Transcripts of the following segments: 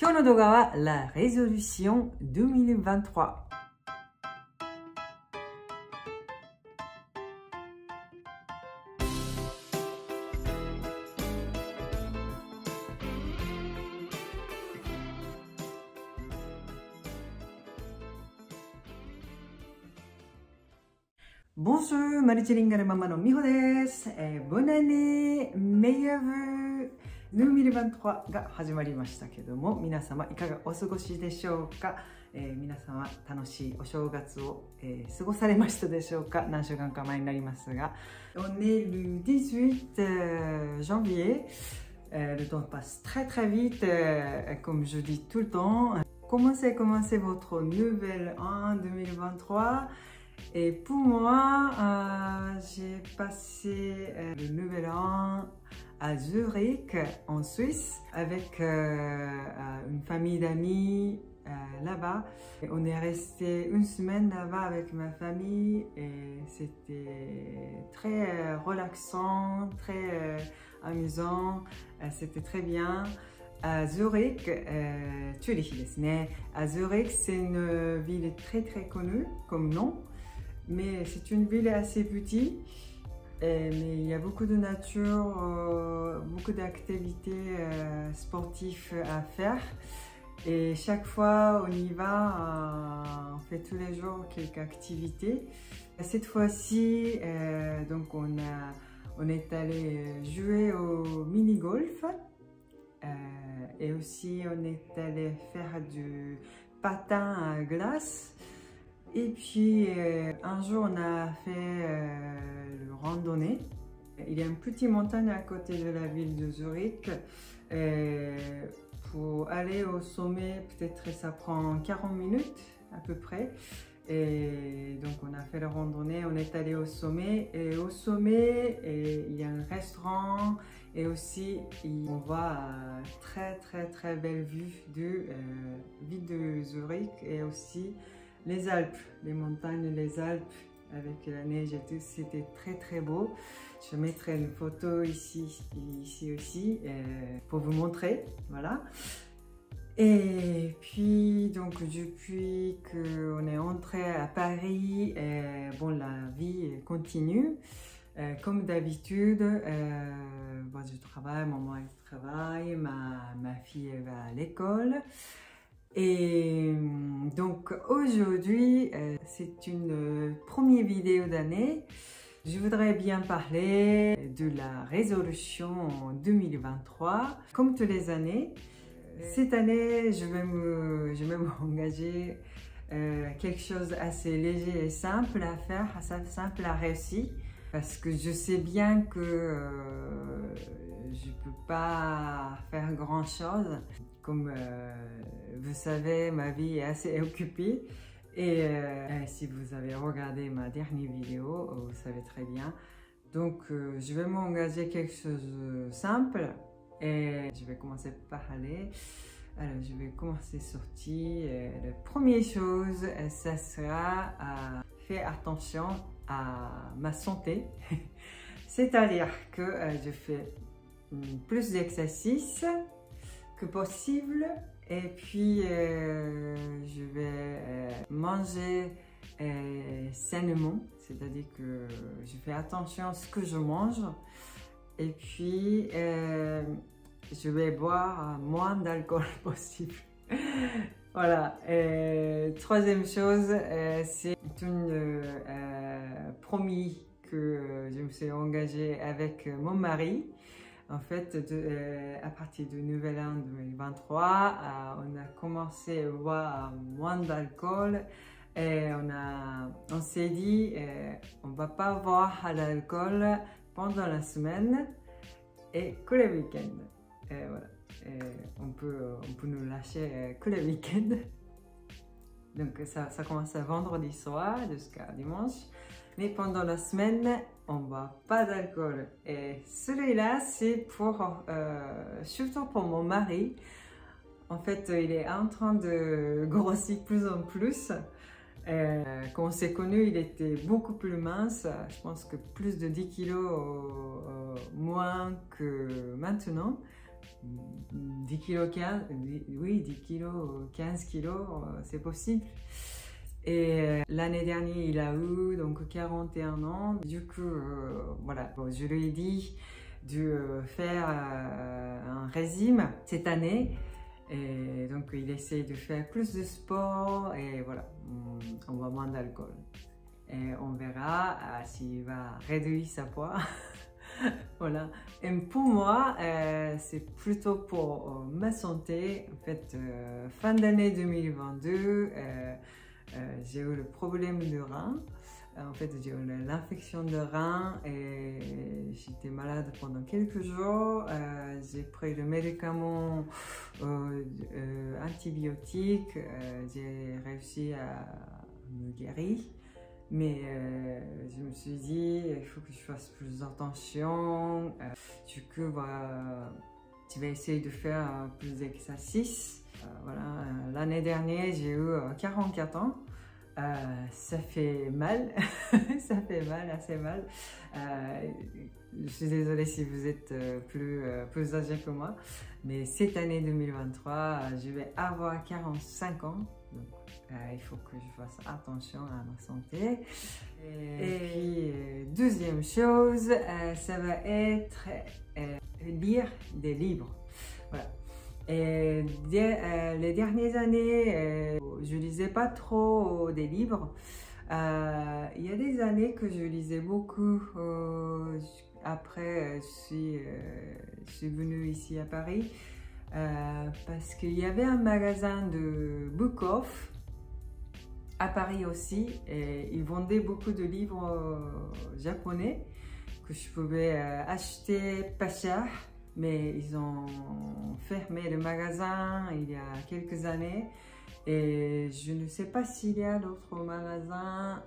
今日の動画は La résolution 2023。Bonjour, マルチリンガルママのみほです。Bonne année, meilleurs vœux 2023が始まりましたけども、皆様いかがお過ごしでしょうか。皆様楽しいお正月を、過ごされましたでしょうか。何週間か前になりますが、On est le 18 janvier. Le temps passe très très vite, comme je dis tout le temps. Commencez votre nouvel an 2023. Et pour moi, j'ai passé le nouvel an à Zurich, en Suisse, avec une famille d'amis là-bas. On est resté une semaine là-bas avec ma famille et c'était très relaxant, très amusant, c'était très bien. À Zurich, Zurich, à Zurich, c'est une ville très très connue comme nom. Mais c'est une ville assez petite, mais il y a beaucoup de nature, beaucoup d'activités sportives à faire. Et chaque fois on y va, on fait tous les jours quelques activités. Cette fois-ci, donc on est allé jouer au mini-golf et aussi on est allé faire du patin à glace. Et puis un jour on a fait le randonnée. Il y a une petite montagne à côté de la ville de Zurich. Pour aller au sommet, peut-être ça prend 40 minutes à peu près. Et donc on a fait la randonnée, on est allé au sommet. Et au sommet, il y a un restaurant et aussi on voit très belle vue de ville de Zurich et aussi les Alpes, les montagnes, les Alpes avec la neige et tout, c'était très beau. Je mettrai une photo ici aussi pour vous montrer, voilà. Et puis donc depuis qu'on est entré à Paris, bon, la vie continue. Comme d'habitude, moi je travaille, maman elle travaille, ma fille elle va à l'école. Et donc aujourd'hui, c'est une première vidéo d'année. Je voudrais bien parler de la résolution 2023. Comme toutes les années, cette année, je vais m'engager quelque chose assez léger et simple à faire, assez simple à réussir. Parce que je sais bien que je ne peux pas faire grand chose. Comme vous savez, ma vie est assez occupée. Et si vous avez regardé ma dernière vidéo, vous savez très bien. Donc je vais m'engager quelque chose de simple. Et je vais commencer par aller. Alors je vais commencer sortie. La première chose, ça sera faire attention à ma santé. C'est-à-dire que je fais plus d'exercices que possible et puis je vais manger sainement, c'est-à-dire que je fais attention à ce que je mange et puis je vais boire moins d'alcool possible. Voilà. Troisième chose, c'est une promis que je me suis engagée avec mon mari. En fait, à partir du nouvel an 2023, on a commencé à boire moins d'alcool et on s'est dit on ne va pas boire à l'alcool pendant la semaine et que le week-end. Voilà. On peut nous lâcher que le week-end. Donc ça commence à vendredi soir jusqu'à dimanche. Mais pendant la semaine, on ne boit pas d'alcool. Et celui-là, c'est surtout pour mon mari. En fait, il est en train de grossir plus en plus. Quand on s'est connus, il était beaucoup plus mince. Je pense que plus de 10 kilos moins que maintenant. 10 kilos, 15, oui, 10 kilos, 15 kilos, c'est possible. Et l'année dernière, il a eu donc 41 ans. Du coup, voilà, bon, je lui ai dit de faire un régime cette année. Et donc, il essaie de faire plus de sport et voilà, on boit moins d'alcool. Et on verra s'il va réduire sa poids. Voilà. Et pour moi, c'est plutôt pour ma santé. En fait, fin d'année 2022, j'ai eu le problème de rein. En fait, j'ai eu l'infection de rein et j'étais malade pendant quelques jours. J'ai pris le médicament antibiotique. J'ai réussi à me guérir. Mais je me suis dit, il faut que je fasse plus attention. Du coup, je vais essayer de faire plus d'exercices. Voilà. L'année dernière, j'ai eu 44 ans. Ça fait mal, ça fait mal, assez mal. Je suis désolée si vous êtes plus âgé que moi, mais cette année 2023, je vais avoir 45 ans. Donc, il faut que je fasse attention à ma santé. Et puis, deuxième chose, ça va être lire des livres. Voilà. Et les dernières années, je lisais pas trop des livres. Il y a des années que je lisais beaucoup. Après, je suis venue ici à Paris parce qu'il y avait un magasin de Book Off à Paris aussi. Et ils vendaient beaucoup de livres japonais que je pouvais acheter pas cher. Mais ils ont fermé le magasin il y a quelques années et je ne sais pas s'il y a d'autres magasins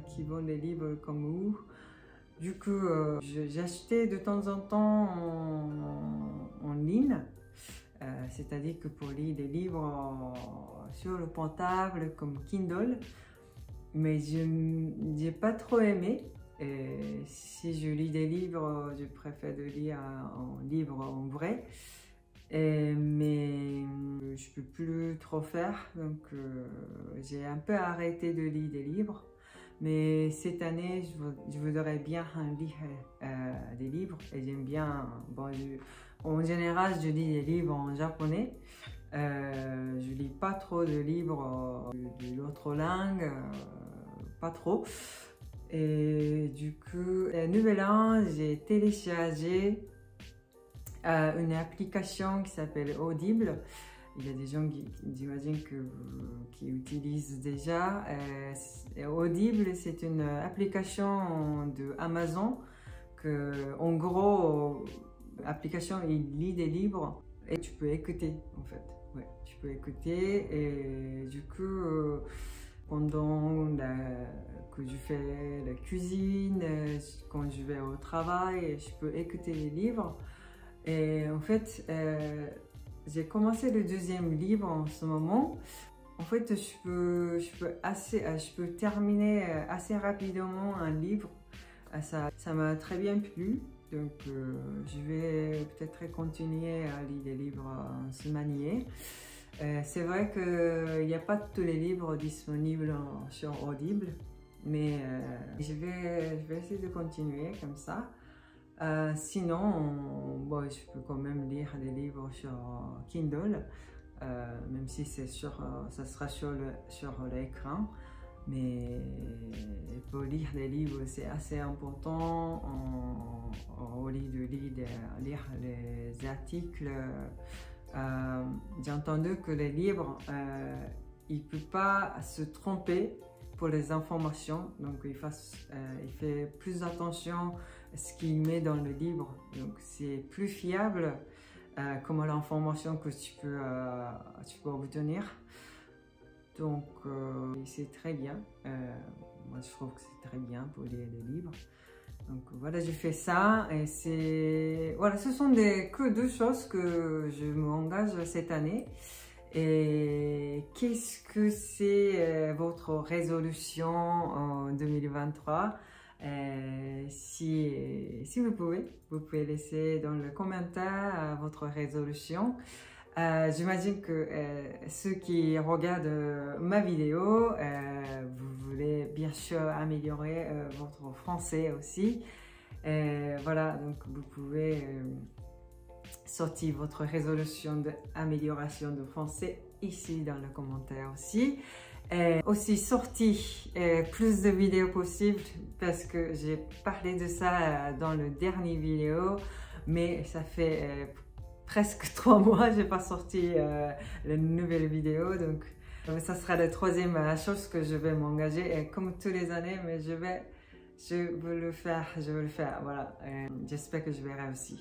qui vendent des livres comme vous. Du coup, j'achetais de temps en temps en ligne, c'est-à-dire que pour lire des livres sur le portable comme Kindle, mais je n'ai pas trop aimé. Et si je lis des livres, je préfère de lire un livre en vrai. Mais je ne peux plus trop faire, donc j'ai un peu arrêté de lire des livres. Mais cette année, je voudrais bien lire des livres et j'aime bien. Bon, en général, je lis des livres en japonais. Je lis pas trop de livres de l'autre langue, pas trop. Et du coup, nouvel an, j'ai téléchargé une application qui s'appelle Audible. Il y a des gens j'imagine qui utilisent déjà. Audible, c'est une application de Amazon que, en gros, l'application il lit des livres et tu peux écouter en fait. Ouais, tu peux écouter et du coup, pendant que je fais la cuisine, quand je vais au travail, je peux écouter les livres. Et en fait, j'ai commencé le deuxième livre en ce moment. En fait, je peux terminer assez rapidement un livre. Ça m'a très bien plu. Donc, je vais peut-être continuer à lire des livres en ce manière. C'est vrai qu'il n'y a pas tous les livres disponibles sur Audible, mais je vais essayer de continuer comme ça. Sinon, bon, je peux quand même lire des livres sur Kindle, même si ça sera sur l'écran. Mais pour lire des livres, c'est assez important. Au lieu de lire les articles, j'ai entendu que les livres, il ne peut pas se tromper pour les informations. Donc, il fait plus attention à ce qu'il met dans le livre. Donc, c'est plus fiable comme l'information que tu peux obtenir. Donc, c'est très bien. Moi, je trouve que c'est très bien pour lire des livres. Donc, voilà, je fais ça. Et voilà, ce sont que deux choses que je m'engage cette année. Et qu'est-ce que c'est votre résolution en 2023? Si vous pouvez laisser dans le commentaire votre résolution. J'imagine que ceux qui regardent ma vidéo, vous voulez bien sûr améliorer votre français aussi. Voilà, donc vous pouvez sortir votre résolution d'amélioration de français ici dans le commentaire aussi. Aussi sorti plus de vidéos possibles parce que j'ai parlé de ça dans le dernier vidéo, mais ça fait presque 3 mois j'ai pas sorti la nouvelle vidéo, donc ça sera la troisième chose que je vais m'engager comme tous les années, mais je veux le faire, voilà. J'espère que je vais réussir.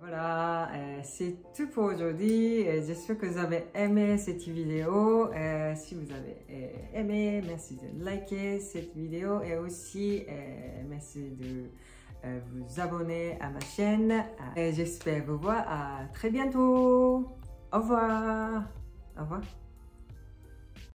Voilà, c'est tout pour aujourd'hui. J'espère que vous avez aimé cette vidéo. Si vous avez aimé, merci de liker cette vidéo et aussi merci de vous abonner à ma chaîne. J'espère vous voir à très bientôt. Au revoir. Au revoir.